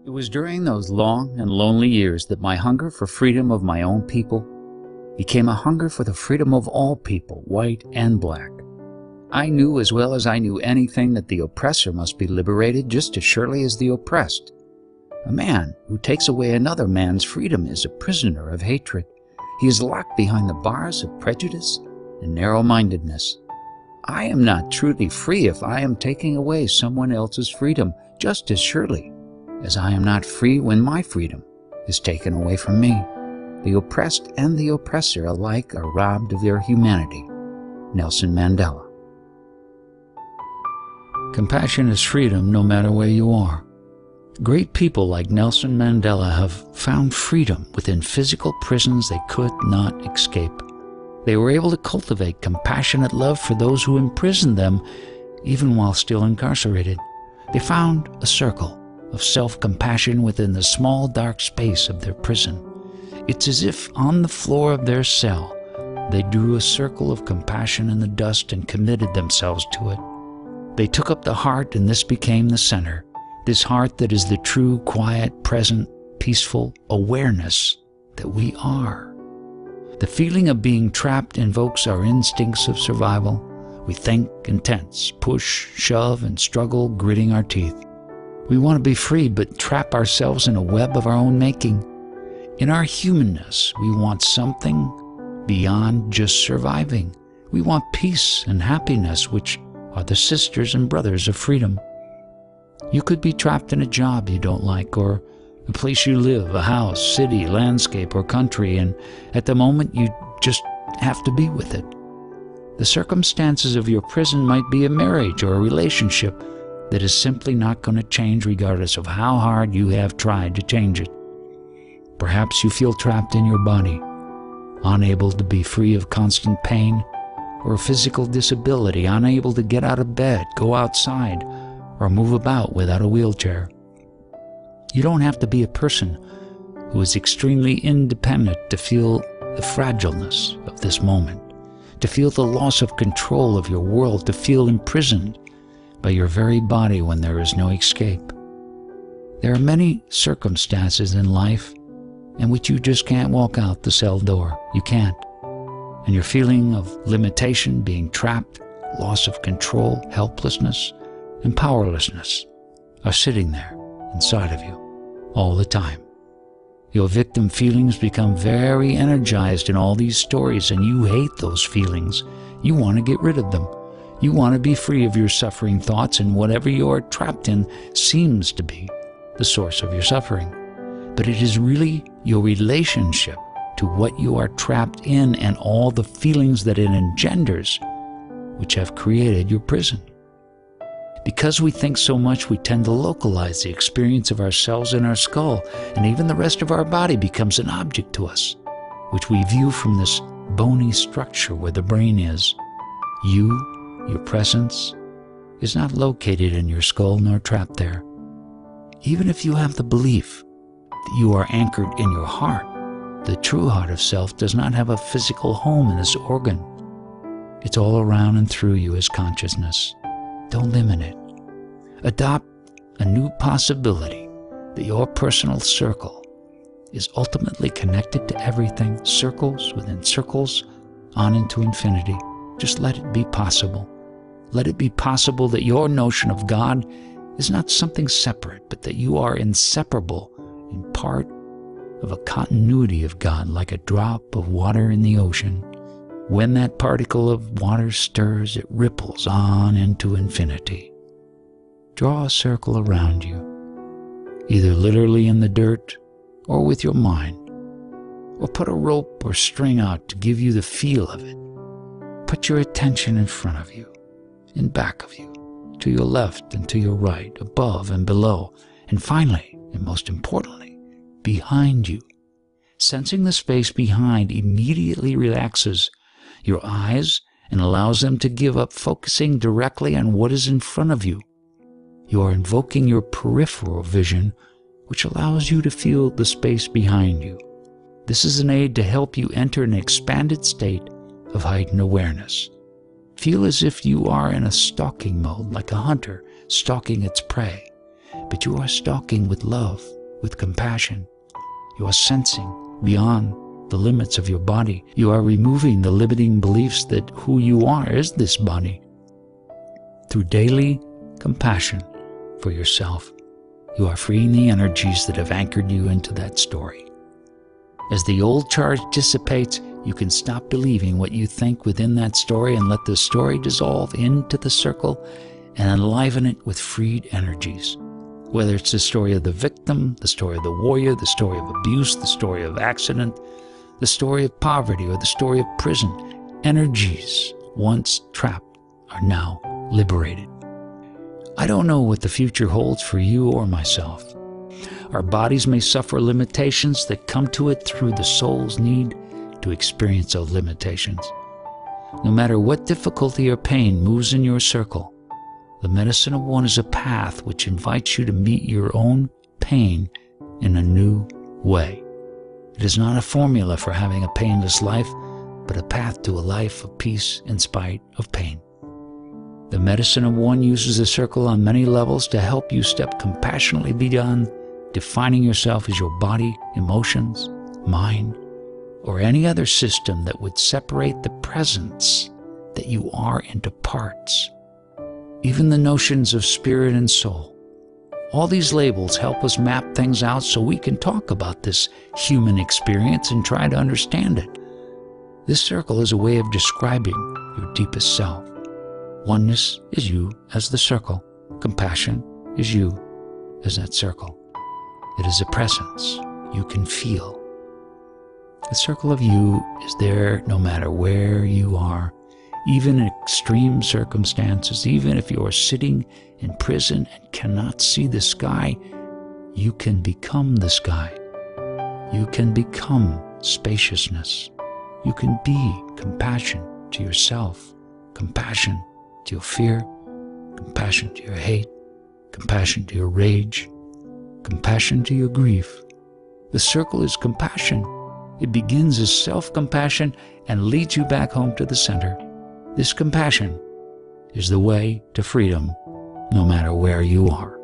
It was during those long and lonely years that my hunger for freedom of my own people became a hunger for the freedom of all people, white and black. I knew as well as I knew anything that the oppressor must be liberated just as surely as the oppressed. A man who takes away another man's freedom is a prisoner of hatred. He is locked behind the bars of prejudice and narrow-mindedness. I am not truly free if I am taking away someone else's freedom just as surely as I am not free when my freedom is taken away from me. The oppressed and the oppressor alike are robbed of their humanity. Nelson Mandela. Compassion is freedom no matter where you are. Great people like Nelson Mandela have found freedom within physical prisons they could not escape. They were able to cultivate compassionate love for those who imprisoned them, even while still incarcerated. They found a circle of self-compassion within the small dark space of their prison. It's as if on the floor of their cell, they drew a circle of compassion in the dust and committed themselves to it. They took up the heart, and this became the center. This heart that is the true, quiet, present, peaceful awareness that we are. The feeling of being trapped invokes our instincts of survival. We think and tense, push, shove, and struggle, gritting our teeth. We want to be free, but trap ourselves in a web of our own making. In our humanness, we want something beyond just surviving. We want peace and happiness, which are the sisters and brothers of freedom. You could be trapped in a job you don't like, or a place you live, a house, city, landscape, or country, and at the moment you just have to be with it. The circumstances of your prison might be a marriage or a relationship that is simply not going to change regardless of how hard you have tried to change it. Perhaps you feel trapped in your body, unable to be free of constant pain or a physical disability, unable to get out of bed, go outside, or move about without a wheelchair. You don't have to be a person who is extremely independent to feel the fragileness of this moment, to feel the loss of control of your world, to feel imprisoned by your very body when there is no escape. There are many circumstances in life in which you just can't walk out the cell door. You can't. And your feeling of limitation, being trapped, loss of control, helplessness, and powerlessness are sitting there inside of you all the time. Your victim feelings become very energized in all these stories, and you hate those feelings. You want to get rid of them. You want to be free of your suffering thoughts, and whatever you are trapped in seems to be the source of your suffering. But it is really your relationship to what you are trapped in and all the feelings that it engenders which have created your prison. Because we think so much, we tend to localize the experience of ourselves in our skull, and even the rest of our body becomes an object to us, which we view from this bony structure where the brain is. You, your presence, is not located in your skull nor trapped there. Even if you have the belief that you are anchored in your heart, the true heart of self does not have a physical home in this organ. It's all around and through you as consciousness. Don't limit it. Adopt a new possibility that your personal circle is ultimately connected to everything, circles within circles, on into infinity. Just let it be possible. Let it be possible that your notion of God is not something separate, but that you are inseparable in part of a continuity of God, like a drop of water in the ocean. When that particle of water stirs, it ripples on into infinity. Draw a circle around you, either literally in the dirt or with your mind, or put a rope or string out to give you the feel of it. Put your attention in front of you, in back of you, to your left and to your right, above and below, and finally, and most importantly, behind you. Sensing the space behind immediately relaxes your eyes and allows them to give up focusing directly on what is in front of you. You are invoking your peripheral vision, which allows you to feel the space behind you. This is an aid to help you enter an expanded state of heightened awareness. Feel as if you are in a stalking mode, like a hunter stalking its prey, but you are stalking with love with compassion. You are sensing beyond the limits of your body. You are removing the limiting beliefs that who you are is this body. Through daily compassion for yourself, you are freeing the energies that have anchored you into that story. As the old charge dissipates, you can stop believing what you think within that story and let the story dissolve into the circle and enliven it with freed energies. Whether it's the story of the victim, the story of the warrior, the story of abuse, the story of accident, the story of poverty, or the story of prison, energies once trapped are now liberated. I don't know what the future holds for you or myself. Our bodies may suffer limitations that come to it through the soul's need to experience those limitations. No matter what difficulty or pain moves in your circle, the medicine of one is a path which invites you to meet your own pain in a new way. It is not a formula for having a painless life, but a path to a life of peace in spite of pain. The medicine of one uses the circle on many levels to help you step compassionately beyond defining yourself as your body, emotions, mind, or any other system that would separate the presence that you are into parts. Even the notions of spirit and soul. All these labels help us map things out so we can talk about this human experience and try to understand it. This circle is a way of describing your deepest self. Oneness is you as the circle. Compassion is you as that circle. It is a presence you can feel. The circle of you is there no matter where you are, even in extreme circumstances. Even if you are sitting in prison and cannot see the sky, you can become the sky. You can become spaciousness. You can be compassion to yourself, compassion to your fear, compassion to your hate, compassion to your rage, compassion to your grief. The circle is compassion. It begins as self-compassion and leads you back home to the center. This compassion is the way to freedom, no matter where you are.